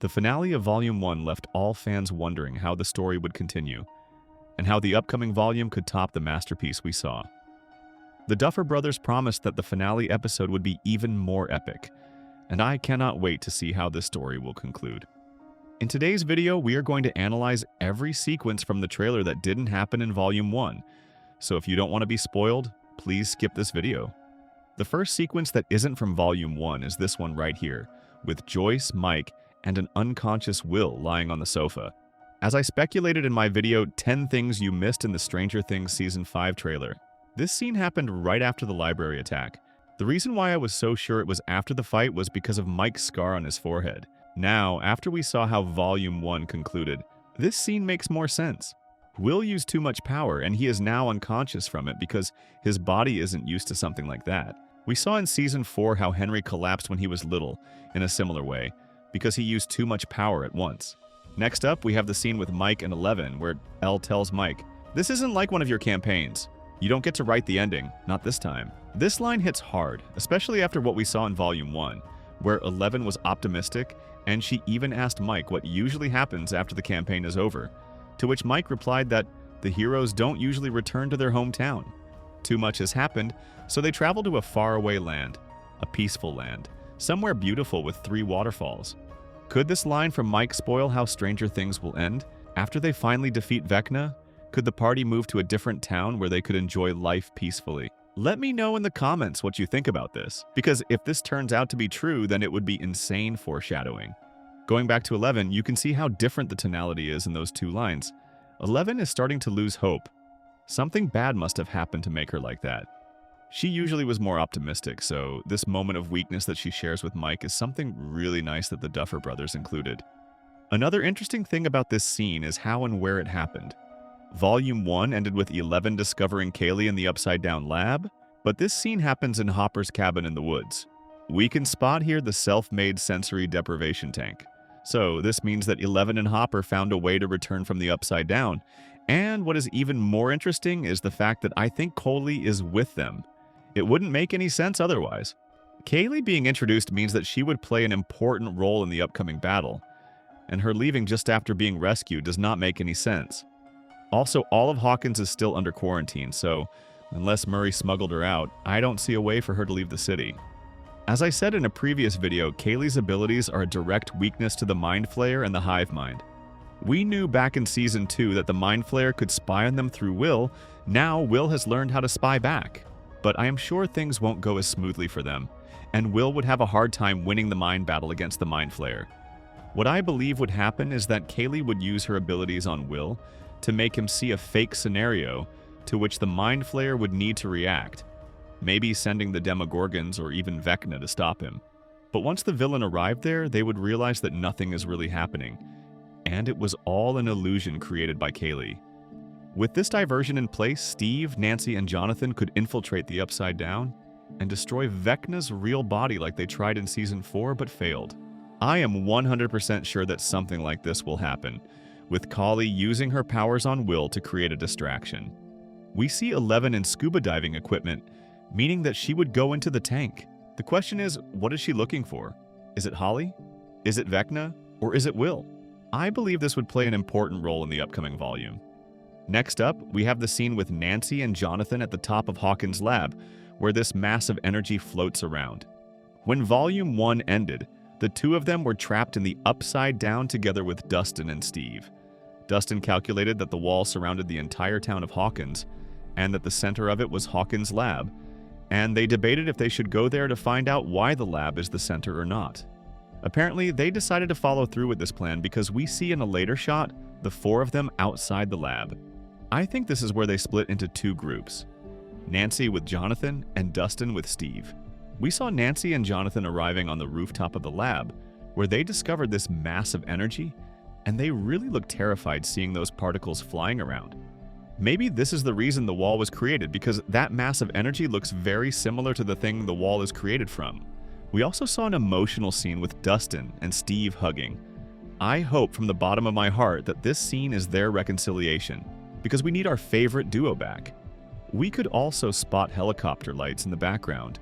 The finale of Volume 1 left all fans wondering how the story would continue, and how the upcoming volume could top the masterpiece we saw. The Duffer Brothers promised that the finale episode would be even more epic, and I cannot wait to see how this story will conclude. In today's video, we are going to analyze every sequence from the trailer that didn't happen in Volume 1, so if you don't want to be spoiled, please skip this video. The first sequence that isn't from Volume 1 is this one right here, with Joyce, Mike, and an unconscious Will lying on the sofa. As I speculated in my video 10 Things You Missed in the Stranger Things Season 5 trailer, this scene happened right after the library attack. The reason why I was so sure it was after the fight was because of Mike's scar on his forehead. Now, after we saw how Volume 1 concluded, this scene makes more sense. Will used too much power, and he is now unconscious from it because his body isn't used to something like that. We saw in Season 4 how Henry collapsed when he was little, in a similar way, because he used too much power at once. Next up, we have the scene with Mike and Eleven, where Elle tells Mike, "This isn't like one of your campaigns. You don't get to write the ending, not this time." This line hits hard, especially after what we saw in Volume 1, where Eleven was optimistic, and she even asked Mike what usually happens after the campaign is over, to which Mike replied that the heroes don't usually return to their hometown. Too much has happened, so they travel to a faraway land, a peaceful land, somewhere beautiful with 3 waterfalls. Could this line from Mike spoil how Stranger Things will end? After they finally defeat Vecna, could the party move to a different town where they could enjoy life peacefully? Let me know in the comments what you think about this, because if this turns out to be true, then it would be insane foreshadowing. Going back to Eleven, you can see how different the tonality is in those 2 lines. Eleven is starting to lose hope. Something bad must have happened to make her like that. She usually was more optimistic, so this moment of weakness that she shares with Mike is something really nice that the Duffer Brothers included. Another interesting thing about this scene is how and where it happened. Volume 1 ended with Eleven discovering Kaylee in the upside-down lab, but this scene happens in Hopper's cabin in the woods. We can spot here the self-made sensory deprivation tank. So this means that Eleven and Hopper found a way to return from the upside down, and what is even more interesting is the fact that I think Coley is with them. It wouldn't make any sense otherwise. Kaylee being introduced means that she would play an important role in the upcoming battle, and her leaving just after being rescued does not make any sense. Also, all of Hawkins is still under quarantine, so unless Murray smuggled her out, I don't see a way for her to leave the city. As I said in a previous video, Kaylee's abilities are a direct weakness to the Mind Flayer and the Hive Mind. We knew back in Season 2 that the Mind Flayer could spy on them through Will. Now Will has learned how to spy back. But I am sure things won't go as smoothly for them, and Will would have a hard time winning the mind battle against the Mind Flayer. What I believe would happen is that Kaylee would use her abilities on Will to make him see a fake scenario to which the Mind Flayer would need to react, maybe sending the Demogorgons or even Vecna to stop him. But once the villain arrived there, they would realize that nothing is really happening, and it was all an illusion created by Kaylee. With this diversion in place, Steve, Nancy, and Jonathan could infiltrate the Upside Down and destroy Vecna's real body like they tried in Season 4 but failed. I am 100% sure that something like this will happen, with Kali using her powers on Will to create a distraction. We see Eleven in scuba diving equipment, meaning that she would go into the tank. The question is, what is she looking for? Is it Holly? Is it Vecna? Or is it Will? I believe this would play an important role in the upcoming volume. Next up, we have the scene with Nancy and Jonathan at the top of Hawkins' lab, where this massive energy floats around. When Volume 1 ended, the 2 of them were trapped in the Upside Down together with Dustin and Steve. Dustin calculated that the wall surrounded the entire town of Hawkins, and that the center of it was Hawkins' lab, and they debated if they should go there to find out why the lab is the center or not. Apparently, they decided to follow through with this plan because we see in a later shot the 4 of them outside the lab. I think this is where they split into 2 groups, Nancy with Jonathan and Dustin with Steve. We saw Nancy and Jonathan arriving on the rooftop of the lab, where they discovered this massive energy, and they really looked terrified seeing those particles flying around. Maybe this is the reason the wall was created, because that massive energy looks very similar to the thing the wall is created from. We also saw an emotional scene with Dustin and Steve hugging. I hope from the bottom of my heart that this scene is their reconciliation, because we need our favorite duo back. We could also spot helicopter lights in the background,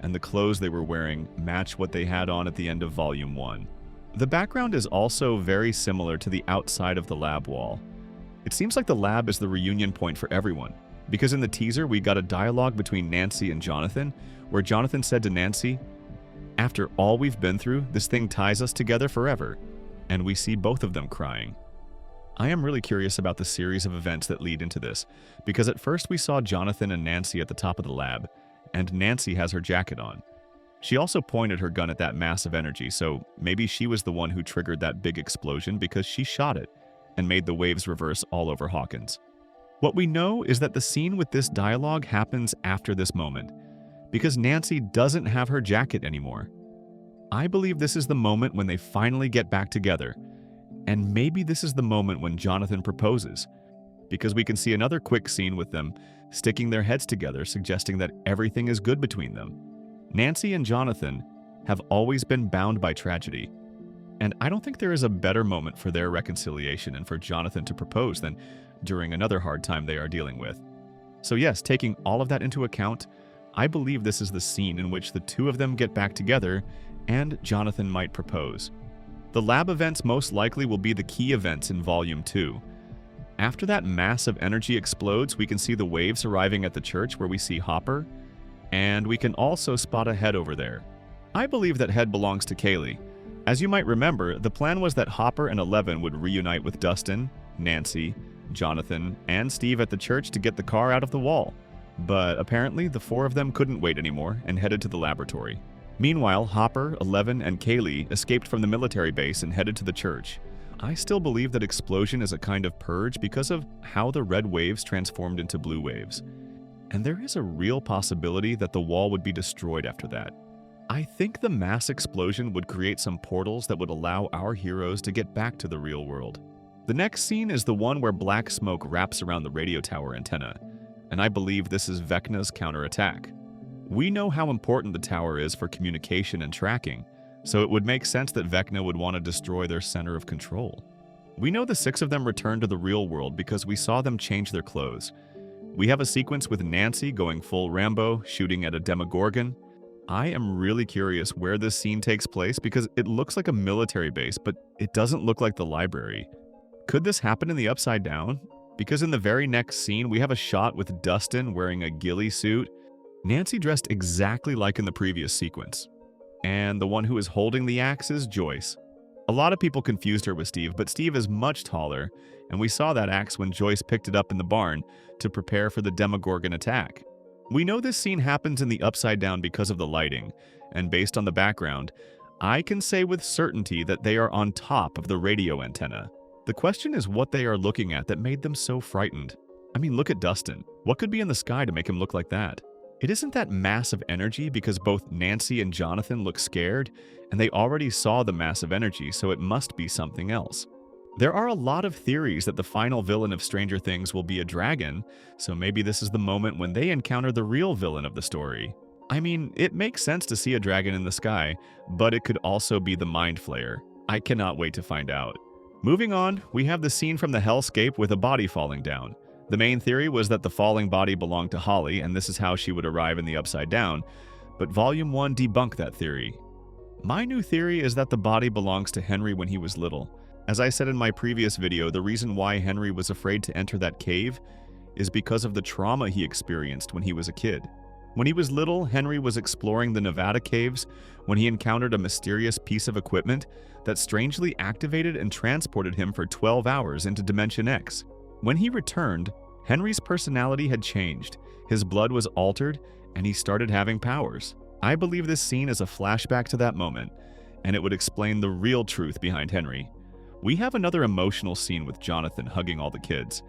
and the clothes they were wearing match what they had on at the end of Volume 1. The background is also very similar to the outside of the lab wall. It seems like the lab is the reunion point for everyone, because in the teaser we got a dialogue between Nancy and Jonathan, where Jonathan said to Nancy, "After all we've been through, this thing ties us together forever," and we see both of them crying. I am really curious about the series of events that lead into this, because at first we saw Jonathan and Nancy at the top of the lab, and Nancy has her jacket on. She also pointed her gun at that mass of energy, so maybe she was the one who triggered that big explosion because she shot it and made the waves reverse all over Hawkins. What we know is that the scene with this dialogue happens after this moment, because Nancy doesn't have her jacket anymore. I believe this is the moment when they finally get back together, and maybe this is the moment when Jonathan proposes, because we can see another quick scene with them sticking their heads together, suggesting that everything is good between them. Nancy and Jonathan have always been bound by tragedy, and I don't think there is a better moment for their reconciliation and for Jonathan to propose than during another hard time they are dealing with. So yes, taking all of that into account, I believe this is the scene in which the two of them get back together and Jonathan might propose. The lab events most likely will be the key events in Volume 2. After that massive energy explodes, we can see the waves arriving at the church where we see Hopper, and we can also spot a head over there. I believe that head belongs to Kaylee. As you might remember, the plan was that Hopper and Eleven would reunite with Dustin, Nancy, Jonathan, and Steve at the church to get the car out of the wall. But apparently, the four of them couldn't wait anymore and headed to the laboratory. Meanwhile, Hopper, Eleven, and Kaylee escaped from the military base and headed to the church. I still believe that explosion is a kind of purge because of how the red waves transformed into blue waves. And there is a real possibility that the wall would be destroyed after that. I think the mass explosion would create some portals that would allow our heroes to get back to the real world. The next scene is the one where black smoke wraps around the radio tower antenna, and I believe this is Vecna's counterattack. We know how important the tower is for communication and tracking, so it would make sense that Vecna would want to destroy their center of control. We know the six of them returned to the real world because we saw them change their clothes. We have a sequence with Nancy going full Rambo, shooting at a Demogorgon. I am really curious where this scene takes place because it looks like a military base, but it doesn't look like the library. Could this happen in the Upside Down? Because in the very next scene, we have a shot with Dustin wearing a ghillie suit, Nancy dressed exactly like in the previous sequence. And the one who is holding the axe is Joyce. A lot of people confused her with Steve, but Steve is much taller, and we saw that axe when Joyce picked it up in the barn to prepare for the Demogorgon attack. We know this scene happens in the Upside Down because of the lighting, and based on the background, I can say with certainty that they are on top of the radio antenna. The question is what they are looking at that made them so frightened. I mean, look at Dustin. What could be in the sky to make him look like that? It isn't that massive energy because both Nancy and Jonathan look scared, and they already saw the massive energy, so it must be something else. There are a lot of theories that the final villain of Stranger Things will be a dragon, so maybe this is the moment when they encounter the real villain of the story. I mean, it makes sense to see a dragon in the sky, but it could also be the Mind Flayer. I cannot wait to find out. Moving on, we have the scene from the hellscape with a body falling down. The main theory was that the falling body belonged to Holly, and this is how she would arrive in the Upside Down, but Volume 1 debunked that theory. My new theory is that the body belongs to Henry when he was little. As I said in my previous video, the reason why Henry was afraid to enter that cave is because of the trauma he experienced when he was a kid. When he was little, Henry was exploring the Nevada caves when he encountered a mysterious piece of equipment that strangely activated and transported him for 12 hours into Dimension X. When he returned, Henry's personality had changed, his blood was altered, and he started having powers. I believe this scene is a flashback to that moment, and it would explain the real truth behind Henry. We have another emotional scene with Jonathan hugging all the kids.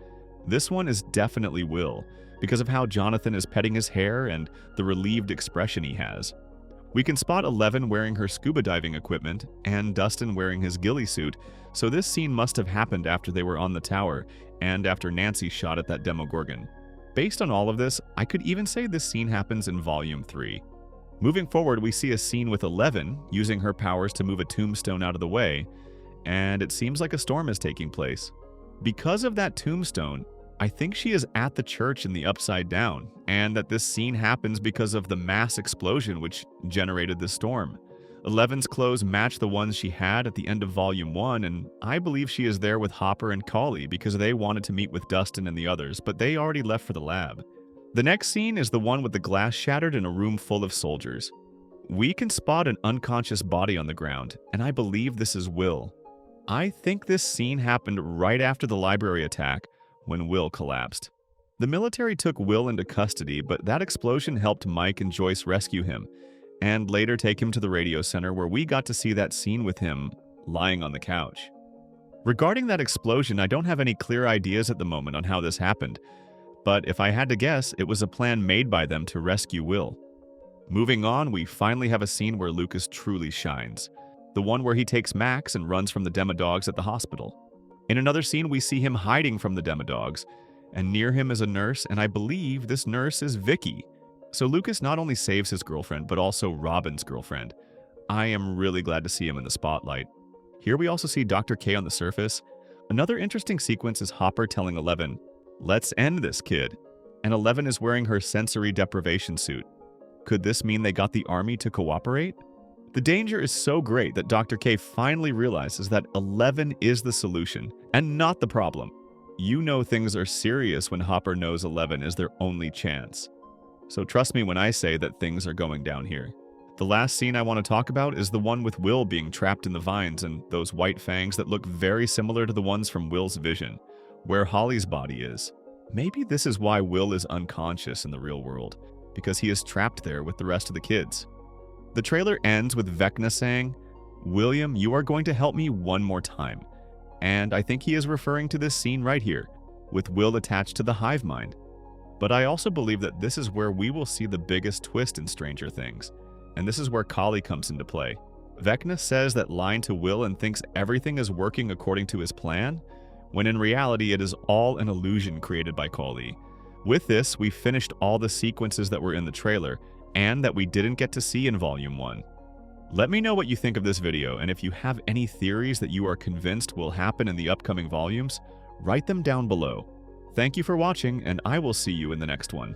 This one is definitely Will, because of how Jonathan is petting his hair and the relieved expression he has. We can spot Eleven wearing her scuba diving equipment and Dustin wearing his ghillie suit, so this scene must have happened after they were on the tower and after Nancy shot at that Demogorgon. Based on all of this, I could even say this scene happens in Volume 3. Moving forward, we see a scene with Eleven using her powers to move a tombstone out of the way, and it seems like a storm is taking place. Because of that tombstone, I think she is at the church in the Upside Down, and that this scene happens because of the mass explosion which generated the storm. Eleven's clothes match the ones she had at the end of Volume 1, and I believe she is there with Hopper and Kali because they wanted to meet with Dustin and the others, but they already left for the lab. The next scene is the one with the glass shattered in a room full of soldiers. We can spot an unconscious body on the ground, and I believe this is Will. I think this scene happened right after the library attack, when Will collapsed. The military took Will into custody, but that explosion helped Mike and Joyce rescue him, and later take him to the radio center where we got to see that scene with him lying on the couch. Regarding that explosion, I don't have any clear ideas at the moment on how this happened, but if I had to guess, it was a plan made by them to rescue Will. Moving on, we finally have a scene where Lucas truly shines. The one where he takes Max and runs from the Demodogs at the hospital. In another scene, we see him hiding from the Demodogs, and near him is a nurse, and I believe this nurse is Vicky. So Lucas not only saves his girlfriend, but also Robin's girlfriend. I am really glad to see him in the spotlight. Here we also see Dr. K on the surface. Another interesting sequence is Hopper telling Eleven, "Let's end this, kid." And Eleven is wearing her sensory deprivation suit. Could this mean they got the army to cooperate? The danger is so great that Dr. K finally realizes that Eleven is the solution, and not the problem. You know things are serious when Hopper knows Eleven is their only chance. So trust me when I say that things are going down here. The last scene I want to talk about is the one with Will being trapped in the vines and those white fangs that look very similar to the ones from Will's vision, where Holly's body is. Maybe this is why Will is unconscious in the real world, because he is trapped there with the rest of the kids. The trailer ends with Vecna saying, "William, you are going to help me one more time." And I think he is referring to this scene right here, with Will attached to the hive mind. But I also believe that this is where we will see the biggest twist in Stranger Things, and this is where Kali comes into play. Vecna says that line to Will and thinks everything is working according to his plan, when in reality it is all an illusion created by Kali. With this, we finished all the sequences that were in the trailer, and that we didn't get to see in Volume 1. Let me know what you think of this video, and if you have any theories that you are convinced will happen in the upcoming volumes, write them down below. Thank you for watching, and I will see you in the next one.